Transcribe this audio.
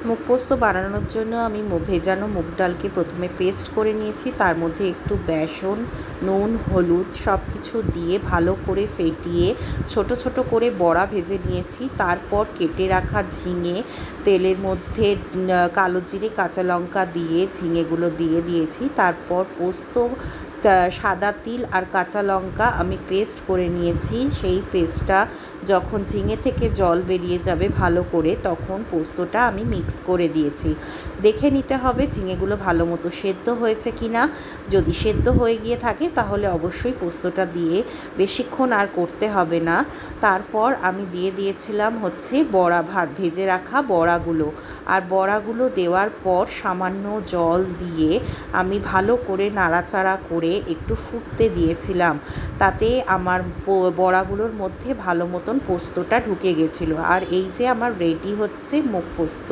মুগ পোস্ত বানানোর জন্য আমি ভেজানো মুগ ডালকে প্রথমে পেস্ট করে নিয়েছি। তার মধ্যে একটু বেসন, নুন, হলুদ সব কিছু দিয়ে ভালো করে ফেটিয়ে ছোট ছোট করে বড়া ভেজে নিয়েছি। তারপর কেটে রাখা ঝিঙে তেলের মধ্যে কালো জিরে, কাঁচা লঙ্কা দিয়ে ঝিঙেগুলো দিয়ে দিয়েছি। তারপর পোস্ত, সাদা তিল আর কাঁচা লঙ্কা আমি পেস্ট করে নিয়েছি। সেই পেস্টটা যখন ঝিঙে থেকে জল বেরিয়ে যাবে ভালো করে, তখন পোস্তটা আমি মিক্স করে দিয়েছি। দেখে নিতে হবে ঝিঙেগুলো ভালো মতো সেদ্ধ হয়েছে কি না। যদি সেদ্ধ হয়ে গিয়ে থাকে তাহলে অবশ্যই পোস্তটা দিয়ে বেশিক্ষণ আর করতে হবে না। তারপর আমি দিয়ে দিয়েছিলাম বড়া, ভেজে রাখা বড়াগুলো। আর বড়াগুলো দেওয়ার পর সামান্য জল দিয়ে আমি ভালো করে নাড়াচাড়া করে একটু ফুটতে দিয়েছিলাম। তাতে আমার বড়াগুলোর মধ্যে ভালো মতন পোস্তটা ঢুকে গেছিলো। আর এই যে আমার রেডি হচ্ছে মুগ পোস্ত।